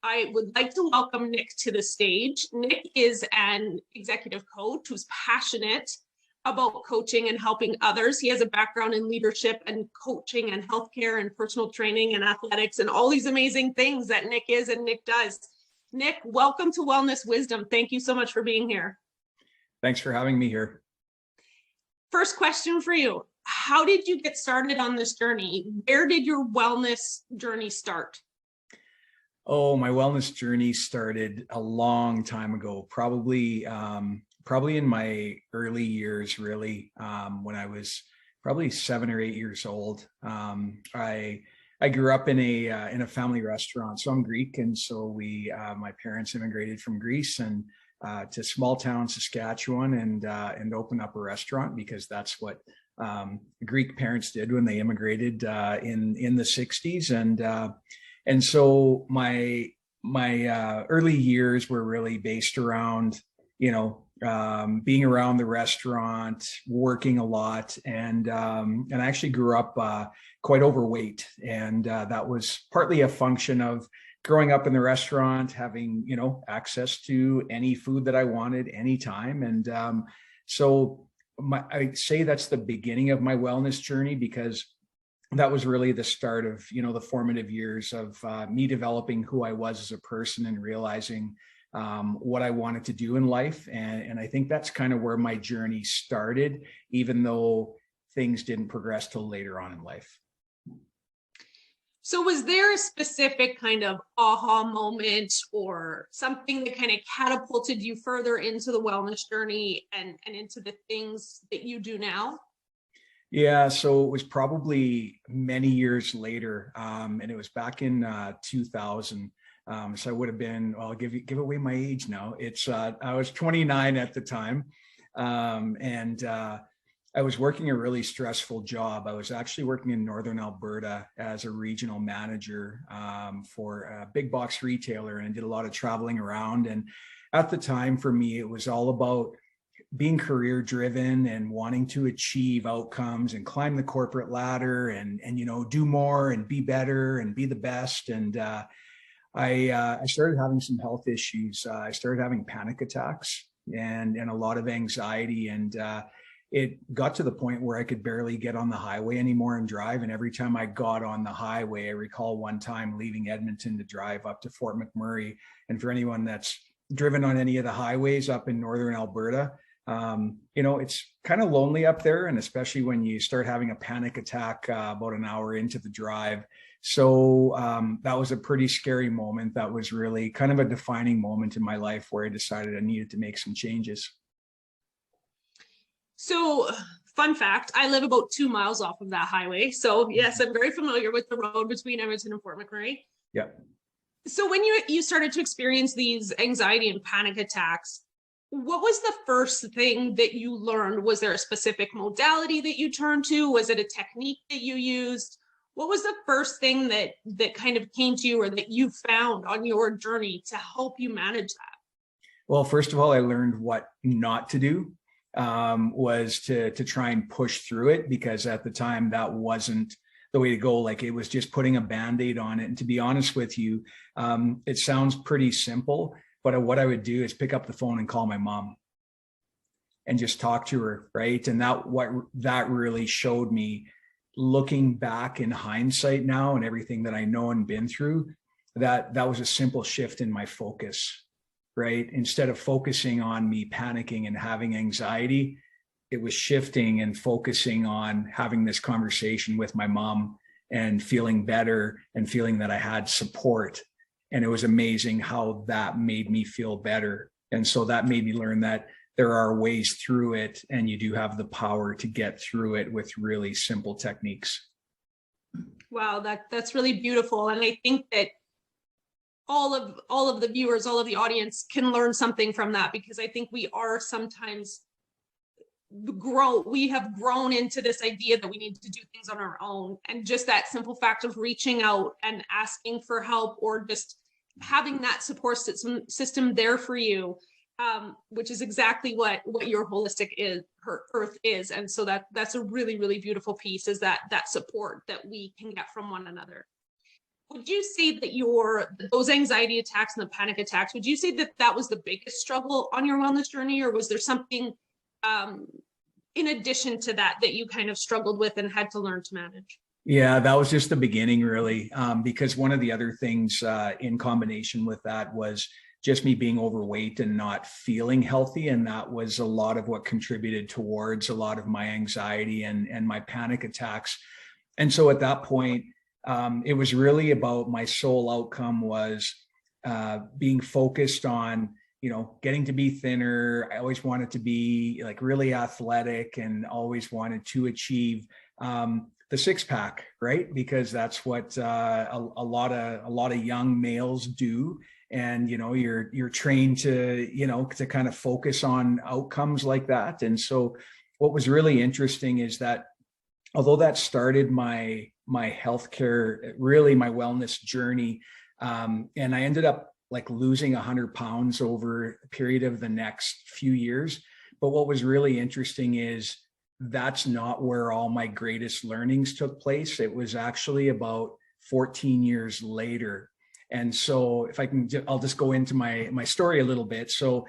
I would like to welcome Nick to the stage. Nick is an executive coach who's passionate about coaching and helping others. He has a background in leadership and coaching and healthcare and personal training and athletics and all these amazing things that Nick is and Nick does. Nick, welcome to Wellness Wisdom. Thank you so much for being here. Thanks for having me here. First question for you. How did you get started on this journey? Where did your wellness journey start? Oh, my wellness journey started a long time ago, probably in my early years, really, when I was probably 7 or 8 years old. I grew up in a family restaurant, so I'm Greek, and so my parents immigrated from Greece and to small town Saskatchewan and opened up a restaurant because that's what Greek parents did when they immigrated in the 60s. And so my early years were really based around, being around the restaurant, working a lot, and I actually grew up quite overweight, and that was partly a function of growing up in the restaurant, having access to any food that I wanted anytime, and so I'd say that's the beginning of my wellness journey, because that was really the start of, the formative years of me developing who I was as a person and realizing what I wanted to do in life. And I think that's kind of where my journey started, even though things didn't progress till later on in life. So was there a specific kind of aha moment or something that kind of catapulted you further into the wellness journey and into the things that you do now? Yeah, so it was probably many years later, and it was back in 2000. So I would have been, well, I'll give away my age now. I was 29 at the time, and I was working a really stressful job. I was actually working in Northern Alberta as a regional manager for a big box retailer, and did a lot of traveling around. And at the time, for me, it was all about being career driven and wanting to achieve outcomes and climb the corporate ladder and do more and be better and be the best. And I started having some health issues. I started having panic attacks and a lot of anxiety, and it got to the point where I could barely get on the highway anymore and drive. And every time I got on the highway, I recall one time leaving Edmonton to drive up to Fort McMurray. And for anyone that's driven on any of the highways up in Northern Alberta, it's kind of lonely up there, and especially when you start having a panic attack about an hour into the drive. So that was a pretty scary moment. That was really kind of a defining moment in my life where I decided I needed to make some changes. So, fun fact, I live about 2 miles off of that highway. So yes, I'm very familiar with the road between Edmonton and Fort McMurray. Yeah. So when you started to experience these anxiety and panic attacks, what was the first thing that you learned? Was there a specific modality that you turned to? Was it a technique that you used? What was the first thing that kind of came to you or that you found on your journey to help you manage that? Well, first of all, I learned what not to do, was to try and push through it, because at the time that wasn't the way to go. Like, it was just putting a Band-Aid on it. And to be honest with you, it sounds pretty simple, but what I would do is pick up the phone and call my mom and just talk to her, right? And that really showed me, looking back in hindsight now and everything that I know and been through, that was a simple shift in my focus, right? Instead of focusing on me panicking and having anxiety, it was shifting and focusing on having this conversation with my mom and feeling better and feeling that I had support. And it was amazing how that made me feel better. And so that made me learn that there are ways through it, and you do have the power to get through it with really simple techniques. Wow, that's really beautiful. And I think that all of the viewers, all of the audience can learn something from that, because I think we are sometimes we have grown into this idea that we need to do things on our own. And just that simple fact of reaching out and asking for help, or just having that support system there for you, which is exactly what your holistic earth is. And so that's a really, really beautiful piece, is that support that we can get from one another. Would you say that those anxiety attacks and the panic attacks, would you say that that was the biggest struggle on your wellness journey, or was there something in addition to that you kind of struggled with and had to learn to manage? Yeah, that was just the beginning, really, because one of the other things in combination with that was just me being overweight and not feeling healthy. And that was a lot of what contributed towards a lot of my anxiety and my panic attacks. And so at that point, it was really about my sole outcome was being focused on, getting to be thinner. I always wanted to be like really athletic and always wanted to achieve the six pack, right? Because that's what a lot of young males do. And, you're trained to, to kind of focus on outcomes like that. And so what was really interesting is that although that started my healthcare, really my wellness journey, and I ended up like losing 100 pounds over a period of the next few years. But what was really interesting is that's not where all my greatest learnings took place. It was actually about 14 years later. And so if I can, I'll just go into my story a little bit. So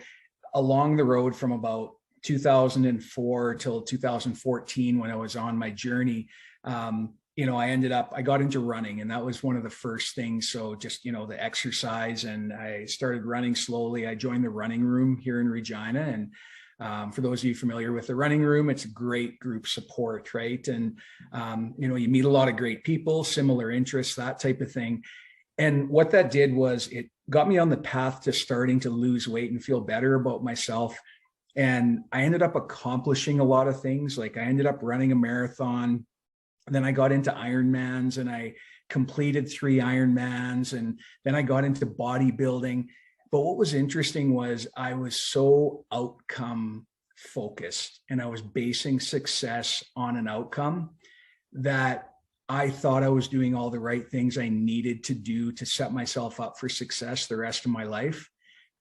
along the road from about 2004 till 2014, when I was on my journey, I got into running, and that was one of the first things. So just, the exercise, and I started running slowly. I joined the running room here in Regina. And for those of you familiar with the running room, it's a great group support, right? And, you meet a lot of great people, similar interests, that type of thing. And what that did was it got me on the path to starting to lose weight and feel better about myself. And I ended up accomplishing a lot of things. Like I ended up running a marathon. And then I got into Ironmans, and I completed 3 Ironmans. And then I got into bodybuilding. But what was interesting was I was so outcome focused, and I was basing success on an outcome that I thought I was doing all the right things I needed to do to set myself up for success the rest of my life.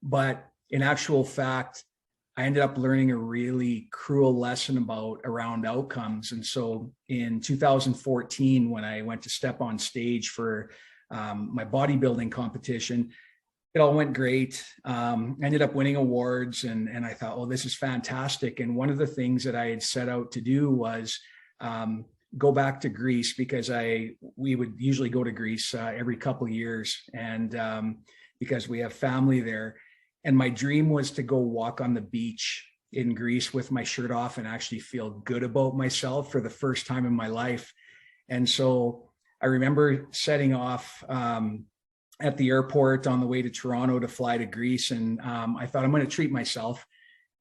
But in actual fact, I ended up learning a really cruel lesson around outcomes. And so in 2014, when I went to step on stage for my bodybuilding competition, it all went great. Ended up winning awards, and I thought, oh, this is fantastic. And one of the things that I had set out to do was go back to Greece, because we would usually go to Greece every couple of years, and because we have family there. And my dream was to go walk on the beach in Greece with my shirt off and actually feel good about myself for the first time in my life. And so I remember setting off at the airport on the way to Toronto to fly to Greece. And I thought, I'm going to treat myself.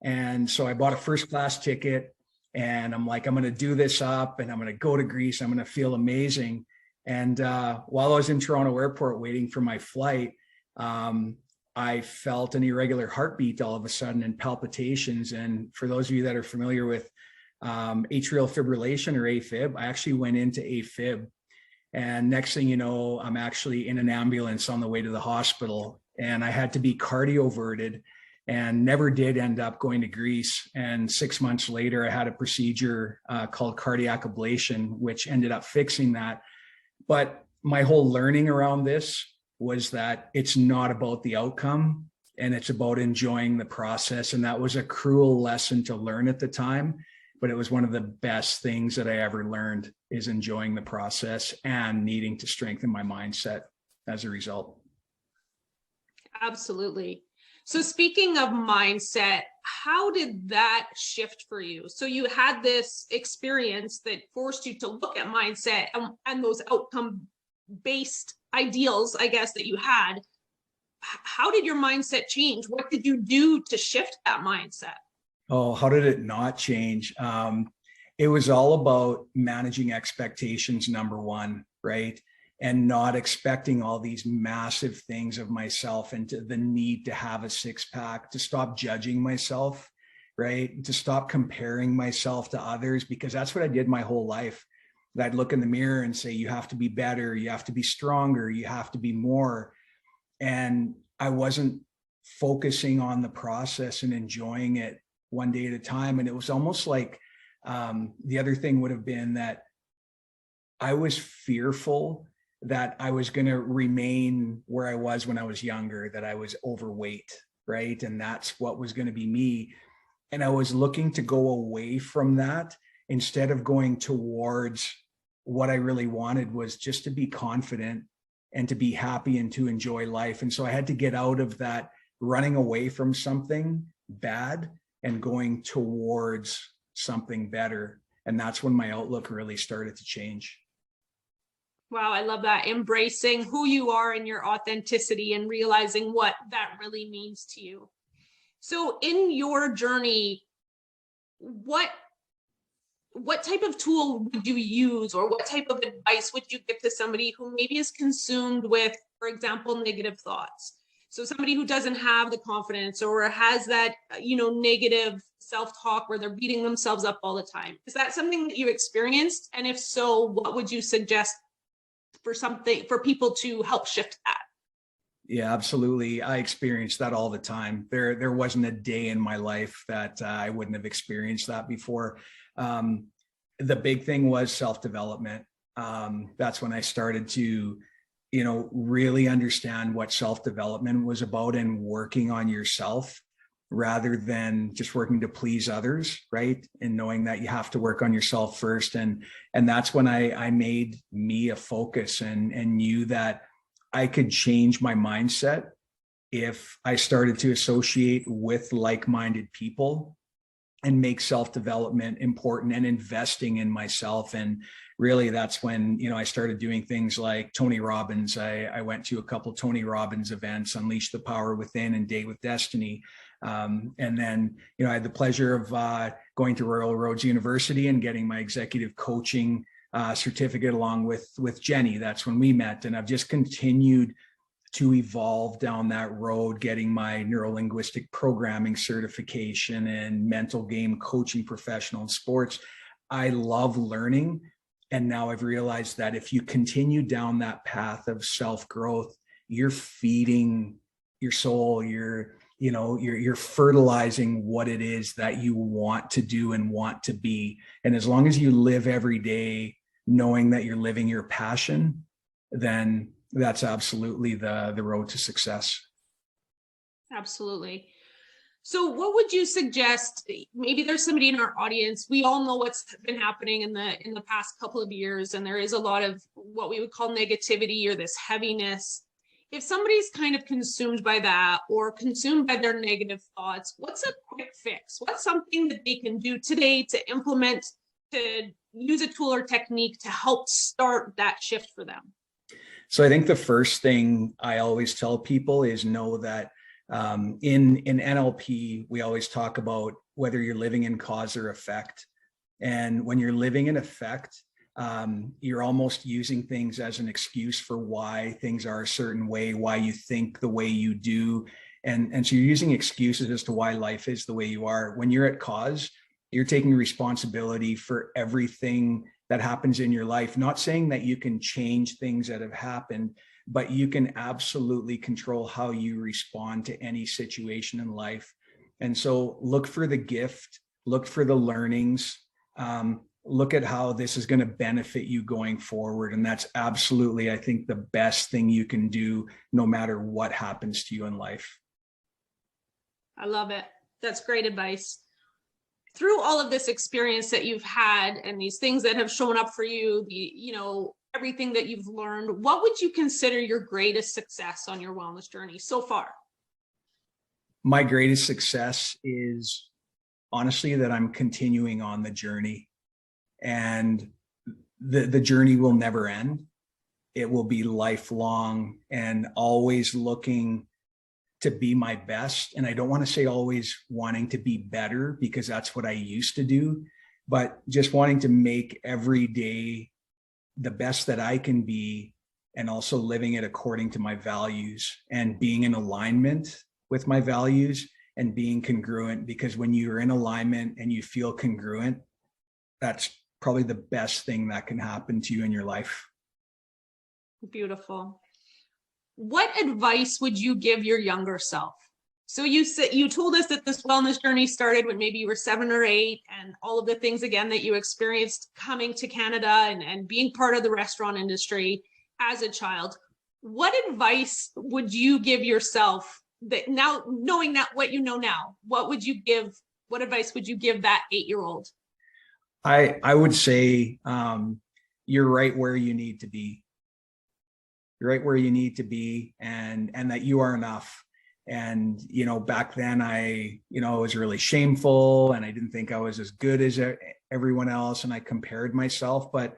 And so I bought a first class ticket, and I'm like, I'm going to do this up, and I'm going to go to Greece. I'm going to feel amazing. And while I was in Toronto airport waiting for my flight, I felt an irregular heartbeat all of a sudden, and palpitations. And for those of you that are familiar with atrial fibrillation or AFib, I actually went into AFib. And next thing you know, I'm actually in an ambulance on the way to the hospital, and I had to be cardioverted, and never did end up going to Greece. And 6 months later, I had a procedure called cardiac ablation, which ended up fixing that. But my whole learning around this was that it's not about the outcome, and it's about enjoying the process. And that was a cruel lesson to learn at the time, but it was one of the best things that I ever learned, is enjoying the process and needing to strengthen my mindset as a result. Absolutely. So speaking of mindset, how did that shift for you? So you had this experience that forced you to look at mindset and those outcome-based ideals, I guess, that you had. How did your mindset change? What did you do to shift that mindset? Oh, how did it not change? It was all about managing expectations, number one, right? And not expecting all these massive things of myself, and to the need to have a six pack, to stop judging myself, right? To stop comparing myself to others, because that's what I did my whole life. I'd look in the mirror and say, you have to be better, you have to be stronger, you have to be more. And I wasn't focusing on the process and enjoying it one day at a time. And it was almost like the other thing would have been that I was fearful that I was going to remain where I was when I was younger, that I was overweight, right? And that's what was going to be me. And I was looking to go away from that instead of going towards what I really wanted, was just to be confident and to be happy and to enjoy life. And so I had to get out of that running away from something bad and going towards something better. And that's when my outlook really started to change. Wow, I love that. Embracing who you are and your authenticity and realizing what that really means to you. So in your journey, what type of tool would you use, or what type of advice would you give to somebody who maybe is consumed with, for example, negative thoughts? So somebody who doesn't have the confidence or has that, negative self-talk where they're beating themselves up all the time. Is that something that you experienced? And if so, what would you suggest for people to help shift that? Yeah, absolutely. I experienced that all the time. There wasn't a day in my life that I wouldn't have experienced that before. The big thing was self-development. That's when I started to, really understand what self-development was about and working on yourself rather than just working to please others, right? And knowing that you have to work on yourself first. And that's when I made me a focus and knew that I could change my mindset if I started to associate with like-minded people and make self-development important and investing in myself. And really that's when, I started doing things like Tony Robbins. I went to a couple Tony Robbins events, Unleash the Power Within and Date with Destiny. And then, I had the pleasure of going to Royal Roads University and getting my executive coaching certificate along with Jenny. That's when we met. And I've just continued to evolve down that road, getting my neuro-linguistic programming certification and mental game coaching professional in sports. I love learning. And now I've realized that if you continue down that path of self-growth, you're feeding your soul, you're fertilizing what it is that you want to do and want to be. And as long as you live every day knowing that you're living your passion, then that's absolutely the road to success. Absolutely. So what would you suggest? Maybe there's somebody in our audience. We all know what's been happening in the past couple of years, and there is a lot of what we would call negativity or this heaviness. If somebody's kind of consumed by that or consumed by their negative thoughts, what's a quick fix? What's something that they can do today to implement, to use a tool or technique to help start that shift for them? So I think the first thing I always tell people is know that in NLP, we always talk about whether you're living in cause or effect. And when you're living in effect, you're almost using things as an excuse for why things are a certain way, why you think the way you do. And so you're using excuses as to why life is the way you are. When you're at cause, you're taking responsibility for everything that happens in your life. Not saying that you can change things that have happened, but you can absolutely control how you respond to any situation in life. And so look for the gift, look for the learnings, look at how this is going to benefit you going forward. And that's absolutely, I think, the best thing you can do no matter what happens to you in life. I love it. That's great advice. Through all of this experience that you've had and these things that have shown up for you, everything that you've learned, what would you consider your greatest success on your wellness journey so far? My greatest success is honestly that I'm continuing on the journey, and the journey will never end. It will be lifelong and always looking to be my best. And I don't want to say always wanting to be better, because that's what I used to do, but just wanting to make every day the best that I can be, and also living it according to my values and being in alignment with my values and being congruent. Because when you're in alignment and you feel congruent, that's probably the best thing that can happen to you in your life. Beautiful. What advice would you give your younger self? So you told us that this wellness journey started when maybe you were 7 or 8, and all of the things again that you experienced coming to Canada and being part of the restaurant industry. as a child, what advice would you give yourself that now, knowing that what you know now, what advice would you give that 8-year-old? I would say you're right where you need to be. You're right where you need to be, and that you are enough. And, back then I was really shameful, and I didn't think I was as good as everyone else. And I compared myself, but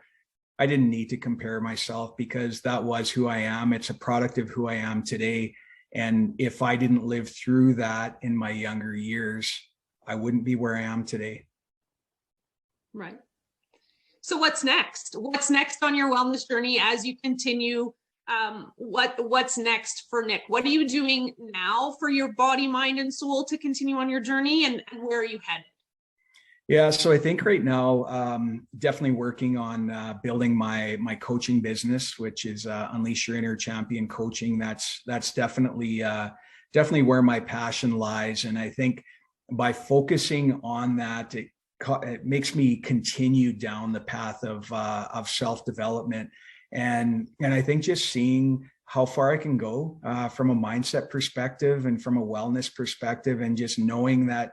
I didn't need to compare myself, because that was who I am. It's a product of who I am today. And if I didn't live through that in my younger years, I wouldn't be where I am today. Right. So what's next? What's next on your wellness journey as you continue? What's next for Nick? What are you doing now for your body, mind, and soul to continue on your journey, and where are you headed? Yeah, so I think right now, definitely working on building my coaching business, which is Unleash Your Inner Champion Coaching. That's definitely where my passion lies, and I think by focusing on that, it makes me continue down the path of self-development. And I think just seeing how far I can go from a mindset perspective and from a wellness perspective, and just knowing that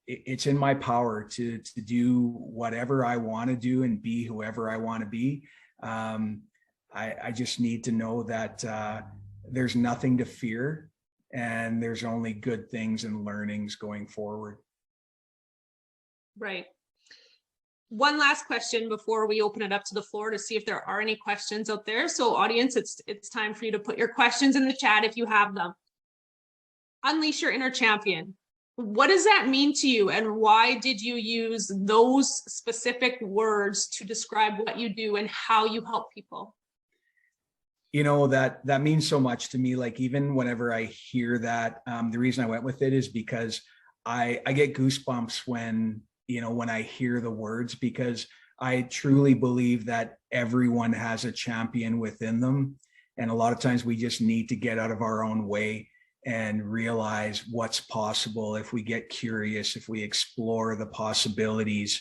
it's in my power to do whatever I want to do and be whoever I want to be. I just need to know that there's nothing to fear, and there's only good things and learnings going forward. Right. One last question before we open it up to the floor to see if there are any questions out there. So audience, it's time for you to put your questions in the chat if you have them. Unleash your inner champion. What does that mean to you, and why did you use those specific words to describe what you do and how you help people? That means so much to me. Like, even whenever I hear that, the reason I went with it is because I get goosebumps when I hear the words, because I truly believe that everyone has a champion within them. And a lot of times we just need to get out of our own way and realize what's possible if we get curious, if we explore the possibilities,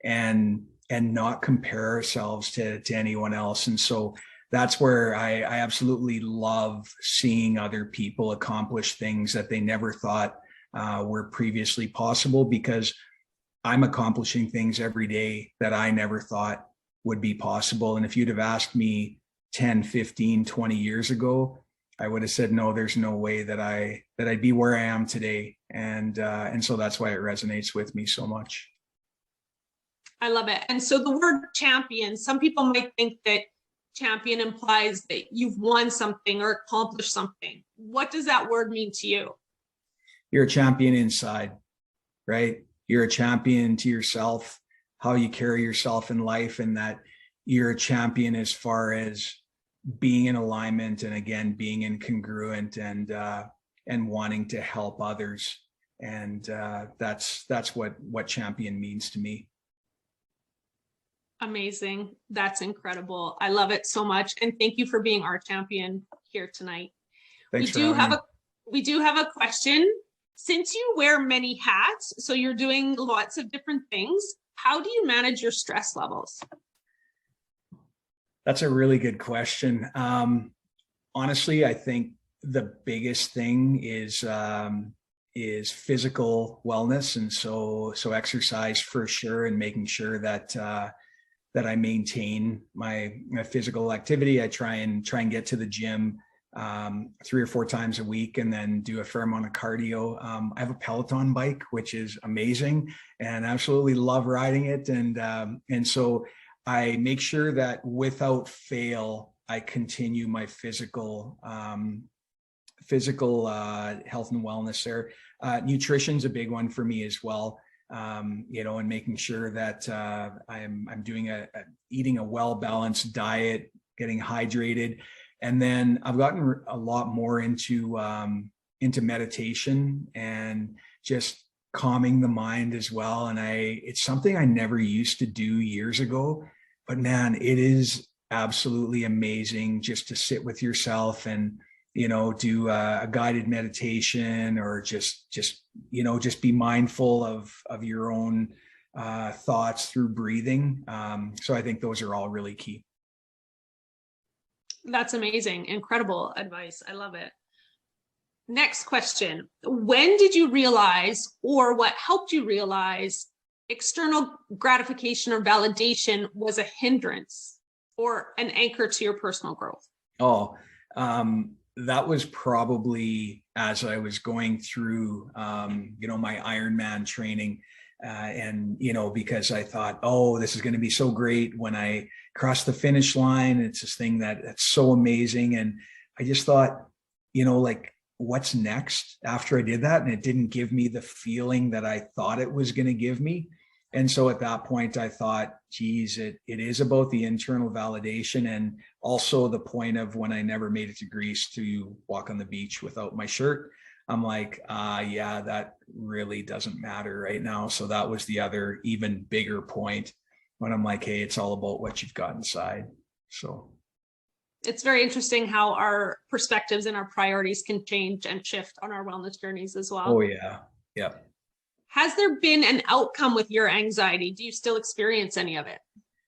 and not compare ourselves to anyone else. And so that's where I absolutely love seeing other people accomplish things that they never thought were previously possible, because I'm accomplishing things every day that I never thought would be possible. And if you'd have asked me 10, 15, 20 years ago, I would have said, no, there's no way that I'd be where I am today. And so that's why it resonates with me so much. I love it. And so the word champion, some people might think that champion implies that you've won something or accomplished something. What does that word mean to you? You're a champion inside, right? You're a champion to yourself, how you carry yourself in life, and that you're a champion as far as being in alignment, and again, being incongruent, and wanting to help others. And that's what champion means to me. Amazing. That's incredible. I love it so much. And thank you for being our champion here tonight. Thanks we do have a question. Since you wear many hats, so you're doing lots of different things, how do you manage your stress levels? That's a really good question. Honestly, I think the biggest thing is physical wellness. And so exercise for sure, and making sure that I maintain my physical activity. I try and get to the gym 3 or 4 times a week, and then do a fair amount of cardio. I have a Peloton bike, which is amazing, and absolutely love riding it. And so I make sure that without fail, I continue my physical health and wellness there. Nutrition's a big one for me as well. And making sure that I'm eating a well-balanced diet, getting hydrated. And then I've gotten a lot more into meditation and just calming the mind as well. And it's something I never used to do years ago, but man, it is absolutely amazing just to sit with yourself and, do a guided meditation, or just be mindful of your own thoughts through breathing. So I think those are all really key. That's amazing. Incredible advice. I love it. Next question. When did you realize, or what helped you realize, external gratification or validation was a hindrance or an anchor to your personal growth? Oh, that was probably as I was going through, my Ironman training. And, because I thought, oh, this is going to be so great when I cross the finish line. It's this thing that's so amazing. And I just thought, like, what's next after I did that? And it didn't give me the feeling that I thought it was going to give me. And so at that point, I thought, geez, it is about the internal validation, and also the point of when I never made it to Greece to walk on the beach without my shirt. I'm like, yeah, that really doesn't matter right now. So that was the other even bigger point when I'm like, hey, it's all about what you've got inside. So it's very interesting how our perspectives and our priorities can change and shift on our wellness journeys as well. Oh, yeah. Yeah. Has there been an outcome with your anxiety? Do you still experience any of it?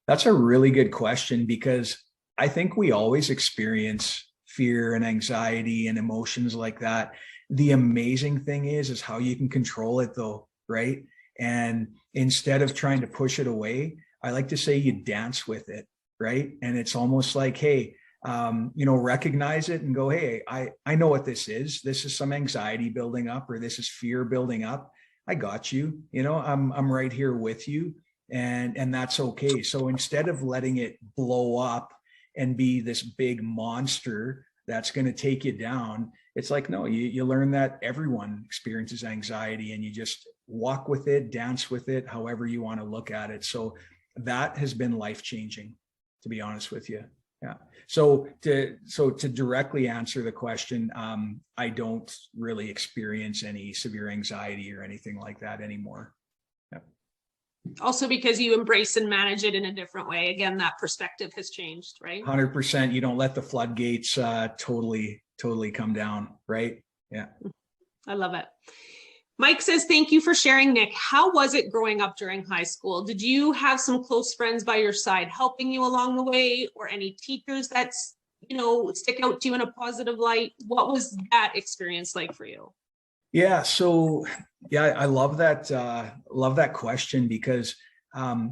That's a really good question, because I think we always experience fear and anxiety and emotions like that. The amazing thing is how you can control it though, right? And instead of trying to push it away, I like to say you dance with it, right? And it's almost like, hey, recognize it and go, hey, I know what this is. This is some anxiety building up, or this is fear building up. I got you, I'm right here with you. And that's okay. So instead of letting it blow up and be this big monster that's going to take you down, it's like, no, you learn that everyone experiences anxiety, and you just walk with it, dance with it, however you want to look at it. So that has been life-changing, to be honest with you. Yeah. So to directly answer the question, I don't really experience any severe anxiety or anything like that anymore. Yeah. Also because you embrace and manage it in a different way. Again, that perspective has changed, right? 100%. You don't let the floodgates totally come down, right? Yeah. I love it. Mike says, thank you for sharing, Nick. How was it growing up during high school? Did you have some close friends by your side helping you along the way, or any teachers that, stick out to you in a positive light? What was that experience like for you? Yeah. So yeah, I love that question, because I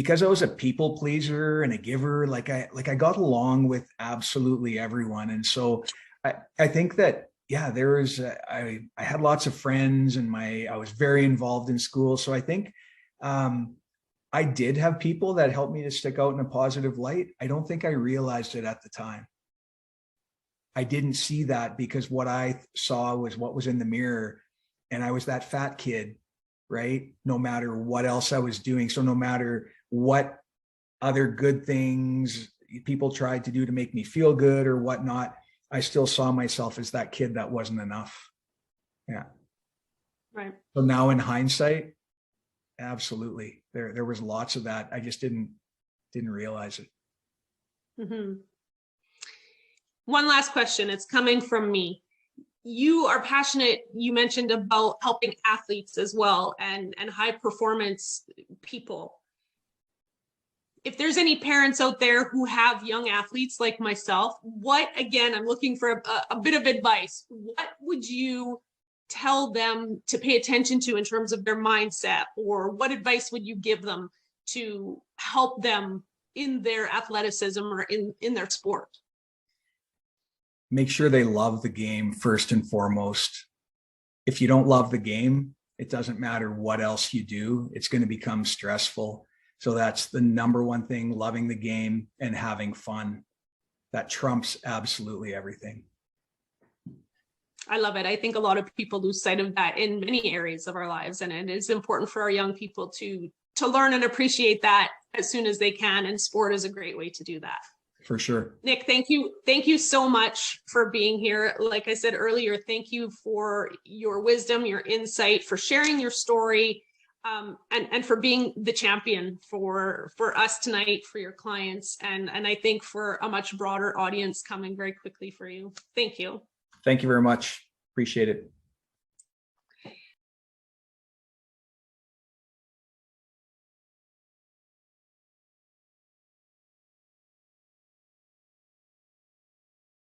was a people pleaser and a giver, like I got along with absolutely everyone. And so I think that, yeah, there was, I had lots of friends, and I was very involved in school. So I think I did have people that helped me to stick out in a positive light. I don't think I realized it at the time. I didn't see that, because what I saw was what was in the mirror, and I was that fat kid, right? No matter what else I was doing. So no matter what other good things people tried to do to make me feel good or whatnot, I still saw myself as that kid that wasn't enough. Yeah. Right. So now in hindsight, absolutely. There was lots of that. I just didn't realize it. Mm-hmm. One last question. It's coming from me. You are passionate, you mentioned, about helping athletes as well, and high performance people. If there's any parents out there who have young athletes like myself, again, I'm looking for a bit of advice. What would you tell them to pay attention to in terms of their mindset, or what advice would you give them to help them in their athleticism or in their sport? Make sure they love the game first and foremost. If you don't love the game, it doesn't matter what else you do. It's going to become stressful. So that's the number one thing, loving the game and having fun. That trumps absolutely everything. I love it. I think a lot of people lose sight of that in many areas of our lives. And it is important for our young people to learn and appreciate that as soon as they can. And sport is a great way to do that. For sure. Nick, thank you. Thank you so much for being here. Like I said earlier, thank you for your wisdom, your insight, for sharing your story, and for being the champion for us tonight, for your clients, and I think for a much broader audience coming very quickly for you. Thank you. Thank you very much. Appreciate it.